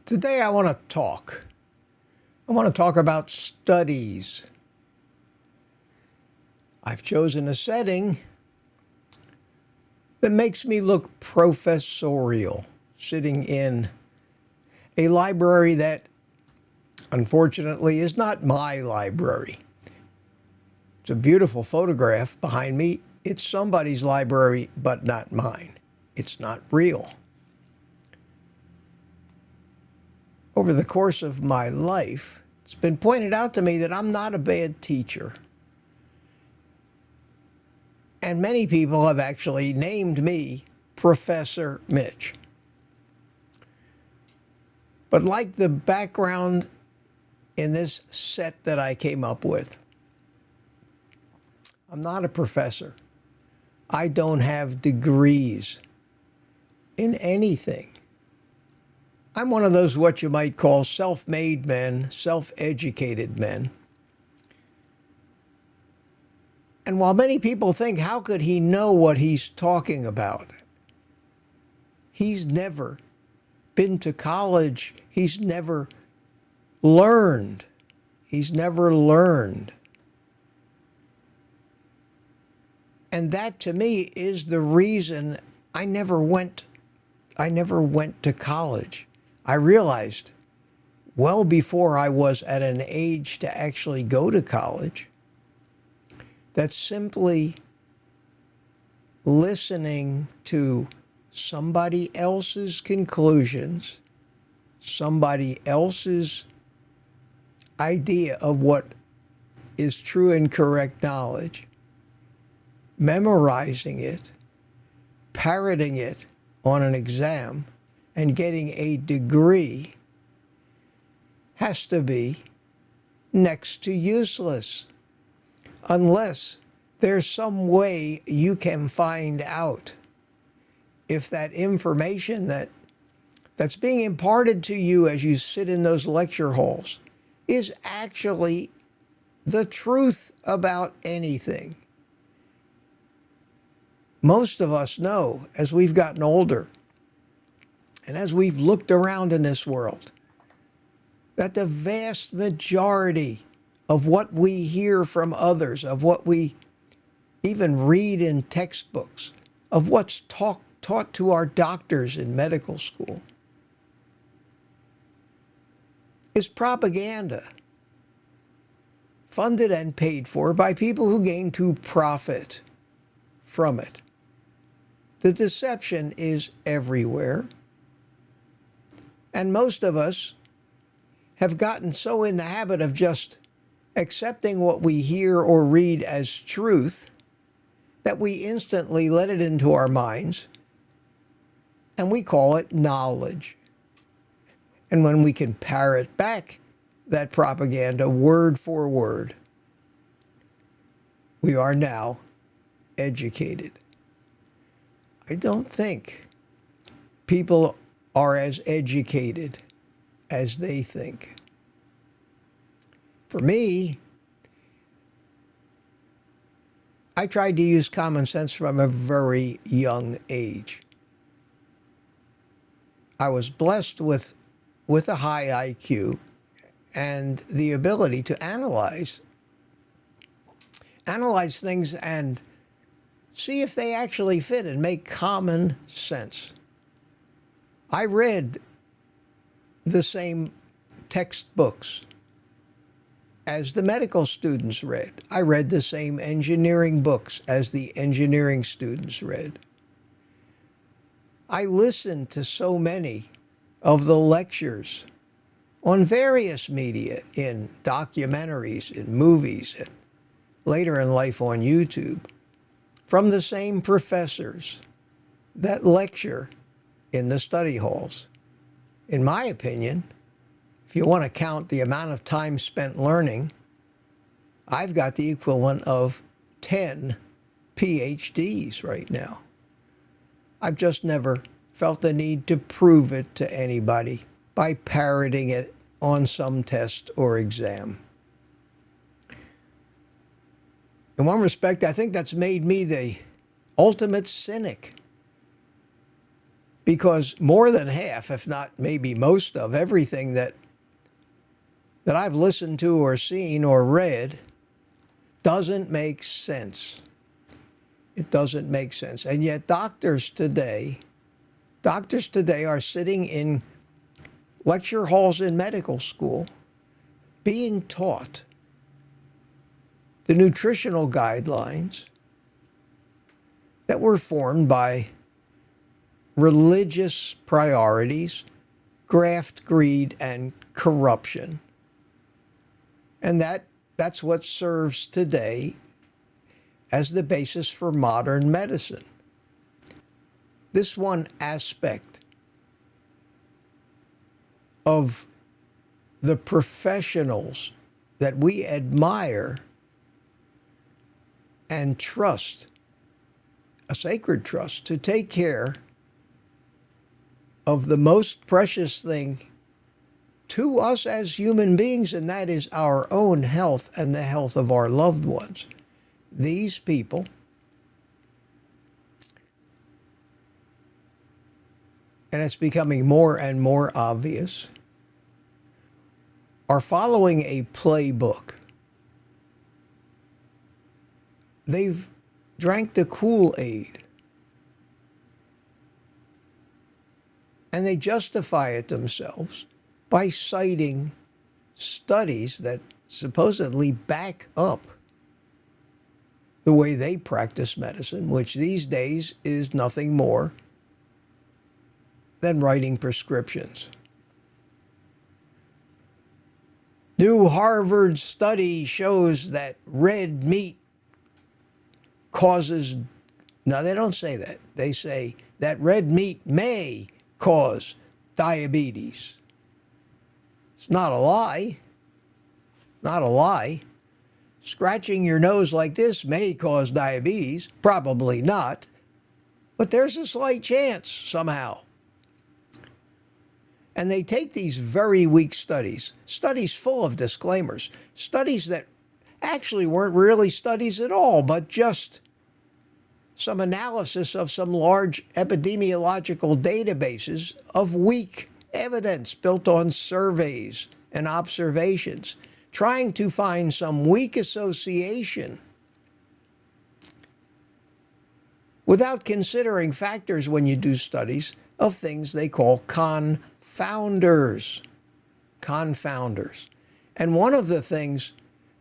Today I want to talk. About studies. I've chosen a setting that makes me look professorial, sitting in a library that, unfortunately, is not my library. It's a beautiful photograph behind me. It's somebody's library, but not mine. It's not real. Over the course of my life, it's been pointed out to me that I'm not a bad teacher. And many people have actually named me Professor Mitch. But like the background in this set that I came up with, I'm not a professor. I don't have degrees in anything. I'm one of those what you might call self-made men, self-educated men. And while many people think, how could he know what he's talking about? He's never been to college. He's never learned. And that, to me, is the reason I never went to college. I realized well before I was at an age to actually go to college that simply listening to somebody else's conclusions, somebody else's idea of what is true and correct knowledge, memorizing it, parroting it on an exam, and getting a degree has to be next to useless unless there's some way you can find out if that information that's being imparted to you as you sit in those lecture halls is actually the truth about anything. Most of us know, as we've gotten older, and as we've looked around in this world, that the vast majority of what we hear from others, of what we even read in textbooks, of what's taught to our doctors in medical school, is propaganda, funded and paid for by people who gain to profit from it. The deception is everywhere. And most of us have gotten so in the habit of just accepting what we hear or read as truth that we instantly let it into our minds and we call it knowledge. And when we can parrot back that propaganda word for word, we are now educated. I don't think people are as educated as they think. For me, I tried to use common sense from a very young age. I was blessed with a high IQ and the ability to analyze things and see if they actually fit and make common sense. I read the same textbooks as the medical students read. I read the same engineering books as the engineering students read. I listened to so many of the lectures on various media, in documentaries, in movies, and later in life on YouTube, from the same professors that lecture in the study halls. In my opinion, if you want to count the amount of time spent learning, I've got the equivalent of 10 PhDs right now. I've just never felt the need to prove it to anybody by parroting it on some test or exam. In one respect, I think that's made me the ultimate cynic. Because more than half, if not maybe most of everything that I've listened to or seen or read doesn't make sense. It doesn't make sense. And yet doctors today are sitting in lecture halls in medical school being taught the nutritional guidelines that were formed by religious priorities, graft, greed, and corruption. And that's what serves today as the basis for modern medicine. This one aspect of the professionals that we admire and trust, a sacred trust, to take care of the most precious thing to us as human beings, and that is our own health and the health of our loved ones. These people and it's becoming more and more obvious, are following a playbook. They've drank the Kool-Aid, and they justify it themselves by citing studies that supposedly back up the way they practice medicine, which these days is nothing more than writing prescriptions. New Harvard study shows that red meat causes, now they don't say that. They say that red meat may cause diabetes. It's not a lie. Not a lie. Scratching your nose like this may cause diabetes. Probably not. But there's a slight chance somehow. And they take these very weak studies full of disclaimers, studies that actually weren't really studies at all, but just some analysis of some large epidemiological databases of weak evidence built on surveys and observations, trying to find some weak association without considering factors when you do studies of things they call confounders. Confounders. And one of the things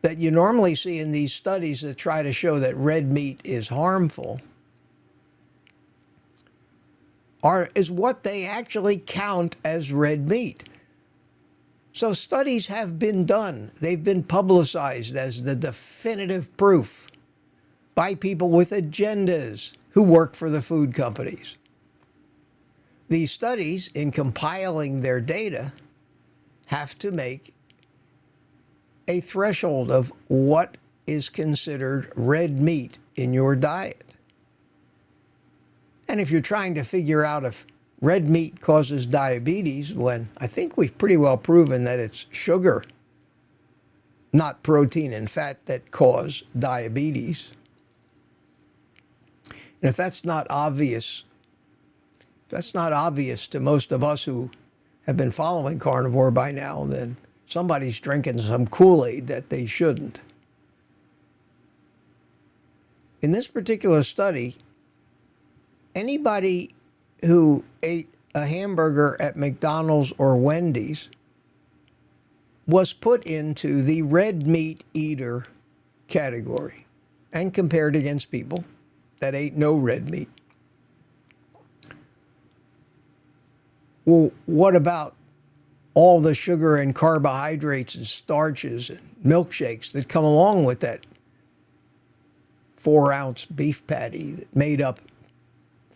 that you normally see in these studies that try to show that red meat is harmful is what they actually count as red meat. So studies have been done. They've been publicized as the definitive proof by people with agendas who work for the food companies. These studies, in compiling their data, have to make a threshold of what is considered red meat in your diet. And if you're trying to figure out if red meat causes diabetes, when I think we've pretty well proven that it's sugar, not protein and fat, that cause diabetes. And if that's not obvious, to most of us who have been following carnivore by now, then somebody's drinking some Kool-Aid that they shouldn't. In this particular study, anybody who ate a hamburger at McDonald's or Wendy's was put into the red meat eater category and compared against people that ate no red meat. Well, what about all the sugar and carbohydrates and starches and milkshakes that come along with that 4-ounce beef patty that made up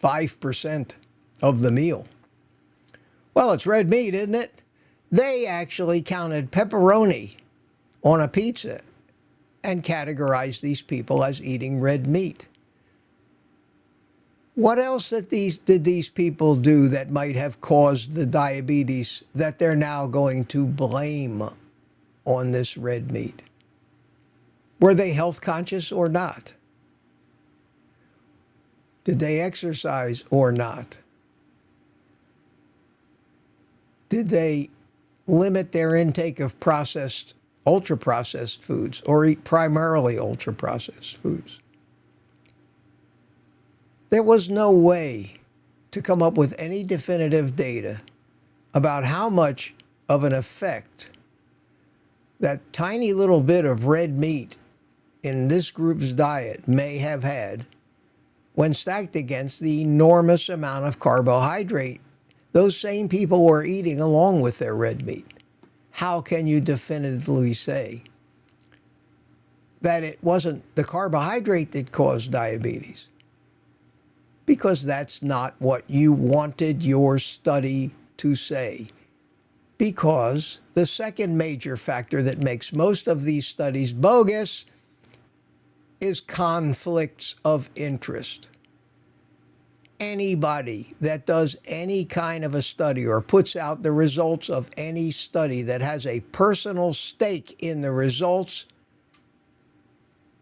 5% of the meal? Well, it's red meat, isn't it? They actually counted pepperoni on a pizza and categorized these people as eating red meat. What else did these people do that might have caused the diabetes that they're now going to blame on this red meat? Were they health conscious or not? Did they exercise or not? Did they limit their intake of processed, ultra-processed foods, or eat primarily ultra-processed foods? There was no way to come up with any definitive data about how much of an effect that tiny little bit of red meat in this group's diet may have had when stacked against the enormous amount of carbohydrate those same people were eating along with their red meat. How can you definitively say that it wasn't the carbohydrate that caused diabetes? Because that's not what you wanted your study to say. Because the second major factor that makes most of these studies bogus is conflicts of interest. Anybody that does any kind of a study or puts out the results of any study that has a personal stake in the results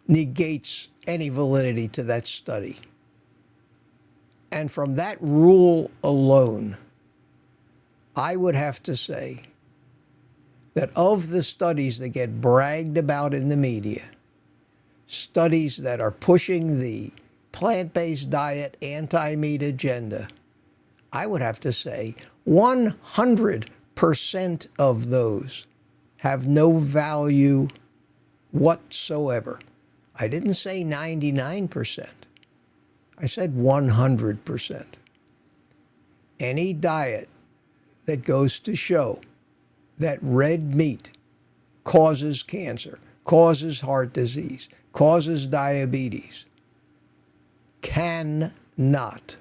negates any validity to that study. And from that rule alone, I would have to say that of the studies that get bragged about in the media, studies that are pushing the plant-based diet, anti-meat agenda, I would have to say 100% of those have no value whatsoever. I didn't say 99%. I said 100%. Any diet that goes to show that red meat causes cancer, causes heart disease, causes diabetes, cannot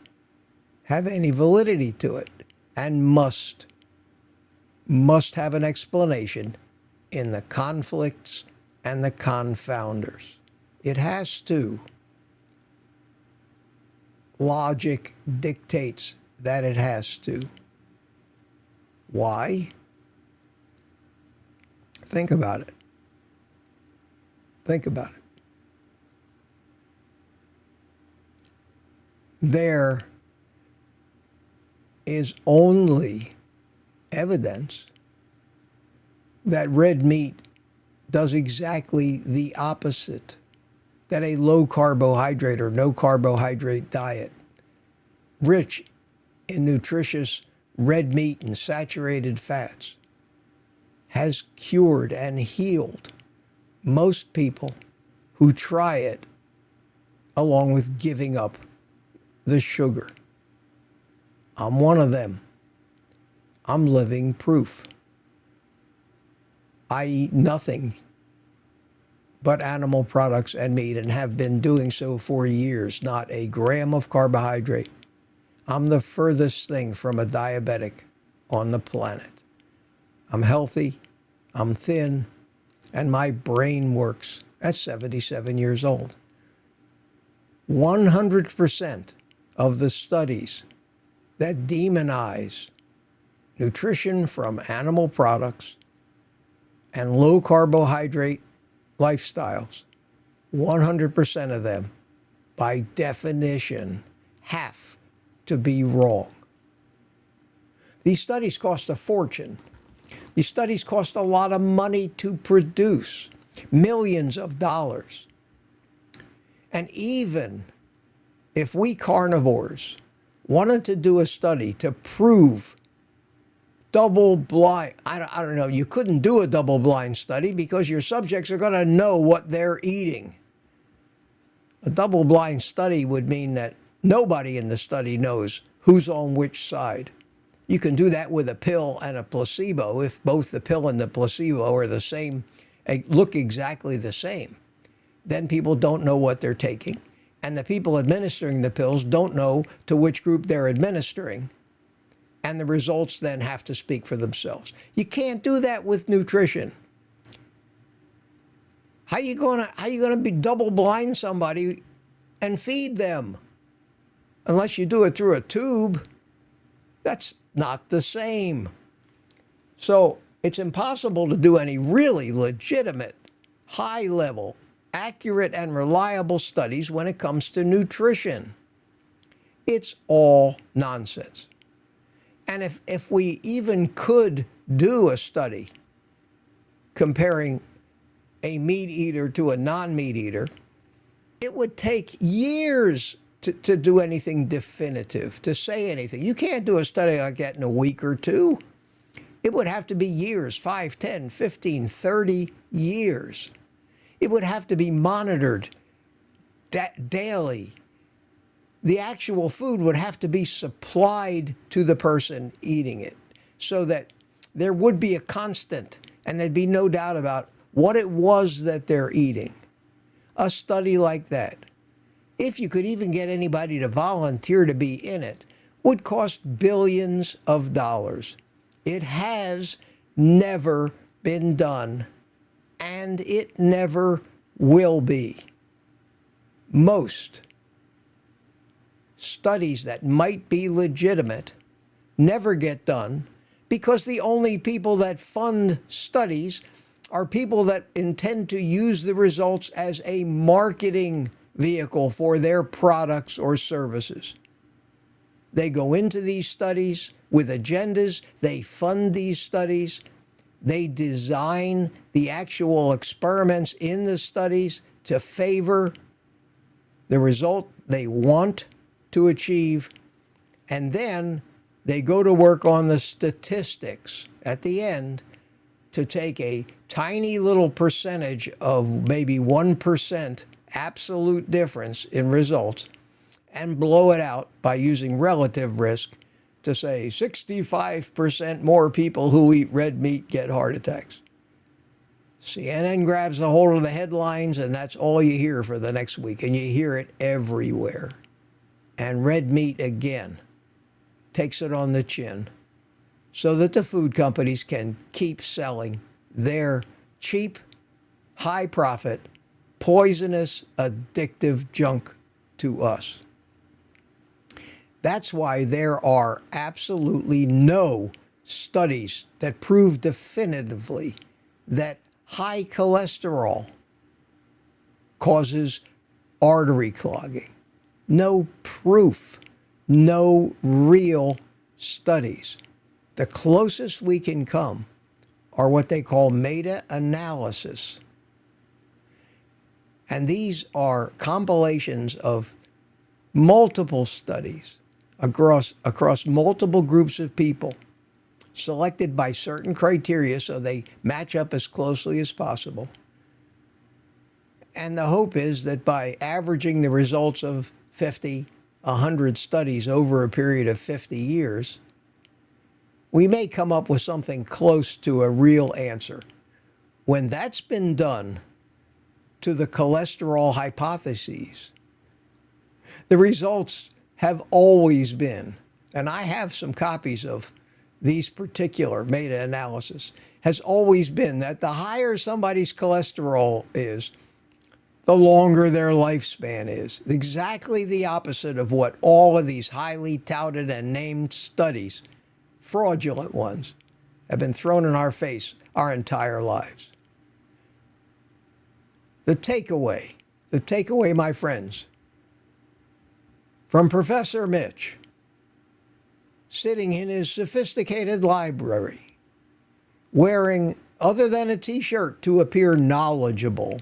have any validity to it and must have an explanation in the conflicts and the confounders. It has to. Logic dictates that it has to. Why? Think about it. Think about it. There is only evidence that red meat does exactly the opposite, that a low carbohydrate or no carbohydrate diet, rich in nutritious red meat and saturated fats, has cured and healed most people who try it, along with giving up the sugar. I'm one of them. I'm living proof. I eat nothing but animal products and meat and have been doing so for years, not a gram of carbohydrate. I'm the furthest thing from a diabetic on the planet. I'm healthy, I'm thin, and my brain works at 77 years old. 100% of the studies that demonize nutrition from animal products and low carbohydrate lifestyles, 100% of them, by definition, have to be wrong. These studies cost a fortune. These studies cost a lot of money to produce, millions of dollars. And even if we carnivores wanted to do a study to prove double-blind, I don't know, you couldn't do a double-blind study because your subjects are going to know what they're eating. A double-blind study would mean that nobody in the study knows who's on which side. You can do that with a pill and a placebo if both the pill and the placebo are the same, look exactly the same. Then people don't know what they're taking. And the people administering the pills don't know to which group they're administering. And the results then have to speak for themselves. You can't do that with nutrition. How you gonna be double blind somebody and feed them? Unless you do it through a tube. That's not the same. So it's impossible to do any really legitimate, high-level, accurate and reliable studies when it comes to nutrition. It's all nonsense. And if we even could do a study comparing a meat eater to a non-meat eater, it would take years to do anything definitive, to say anything. You can't do a study like that in a week or two. It would have to be years, 5, 10, 15, 30 years. It would have to be monitored daily. The actual food would have to be supplied to the person eating it so that there would be a constant and there'd be no doubt about what it was that they're eating. A study like that, if you could even get anybody to volunteer to be in it, would cost billions of dollars. It has never been done, and it never will be. Most studies that might be legitimate never get done because the only people that fund studies are people that intend to use the results as a marketing vehicle for their products or services. They go into these studies with agendas, they fund these studies, they design the actual experiments in the studies to favor the result they want to achieve, and then they go to work on the statistics at the end to take a tiny little percentage of maybe 1% absolute difference in results and blow it out by using relative risk to say 65% more people who eat red meat get heart attacks. CNN grabs a hold of the headlines, and that's all you hear for the next week, and you hear it everywhere. And red meat, again, takes it on the chin so that the food companies can keep selling their cheap, high-profit, poisonous, addictive junk to us. That's why there are absolutely no studies that prove definitively that high cholesterol causes artery clogging. No proof, no real studies. The closest we can come are what they call MAA Analysis. And these are compilations of multiple studies across multiple groups of people, selected by certain criteria so they match up as closely as possible. And the hope is that by averaging the results of 50, 100 studies over a period of 50 years, we may come up with something close to a real answer. When that's been done to the cholesterol hypotheses, the results have always been, and I have some copies of these particular MAA analysis, has always been that the higher somebody's cholesterol is, the longer their lifespan is. Exactly the opposite of what all of these highly touted and named studies, fraudulent ones, have been thrown in our face our entire lives. The takeaway, my friends, from Professor Mitch, sitting in his sophisticated library, wearing other than a t-shirt to appear knowledgeable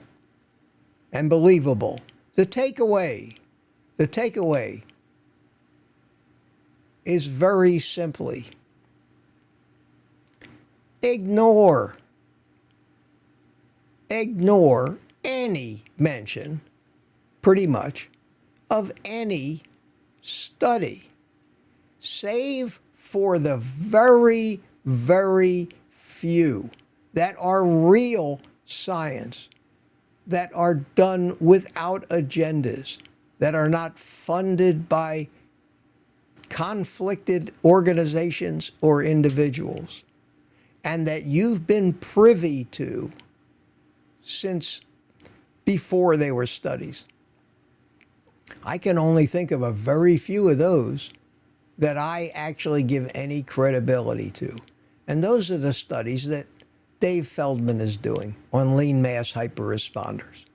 and believable. The takeaway is very simply, ignore any mention, pretty much, of any study, save for the very, very few that are real science, that are done without agendas, that are not funded by conflicted organizations or individuals, and that you've been privy to since before they were studies. I can only think of a very few of those that I actually give any credibility to. And those are the studies that Dave Feldman is doing on lean mass hyperresponders.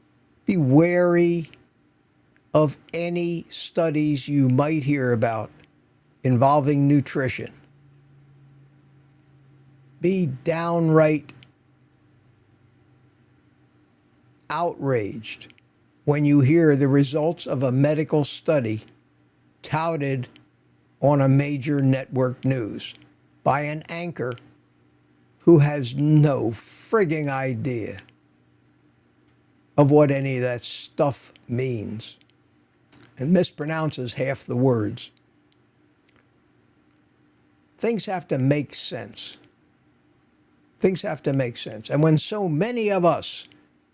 Be wary of any studies you might hear about involving nutrition. Be downright outraged when you hear the results of a medical study touted on a major network news by an anchor who has no frigging idea of what any of that stuff means and mispronounces half the words. Things have to make sense. Things have to make sense. And when so many of us,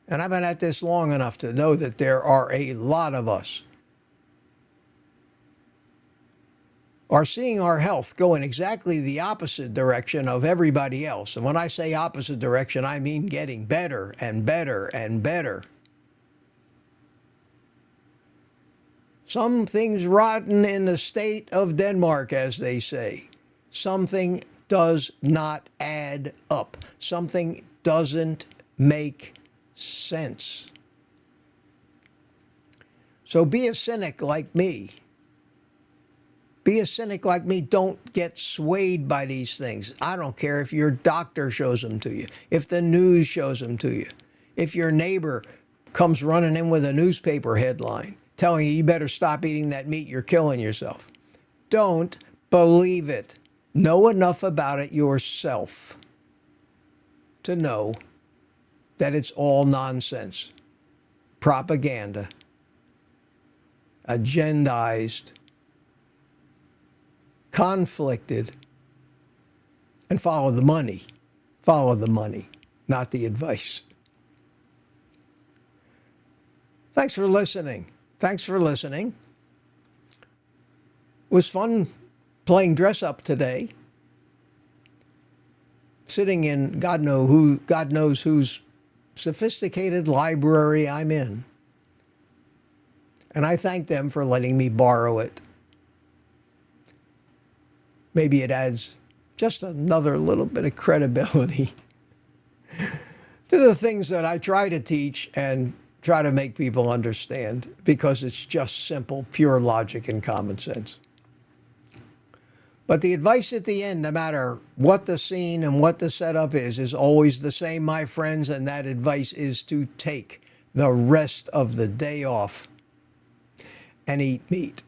and I've been at this long enough to know that there are a lot of us, are seeing our health go in exactly the opposite direction of everybody else. And when I say opposite direction, I mean getting better and better and better. Something's rotten in the state of Denmark, as they say. Something does not add up. Something doesn't make sense. So be a cynic like me. Be a cynic like me. Don't get swayed by these things. I don't care if your doctor shows them to you, if the news shows them to you, if your neighbor comes running in with a newspaper headline telling you better stop eating that meat, you're killing yourself. Don't believe it. Know enough about it yourself to know that it's all nonsense, propaganda, agendized, conflicted, and follow the money. Follow the money, not the advice. Thanks for listening. Thanks for listening. It was fun playing dress up today. Sitting in God knows whose sophisticated library I'm in. And I thank them for letting me borrow it. Maybe it adds just another little bit of credibility to the things that I try to teach and try to make people understand, because it's just simple, pure logic and common sense. But the advice at the end, no matter what the scene and what the setup is always the same, my friends, and that advice is to take the rest of the day off and eat meat.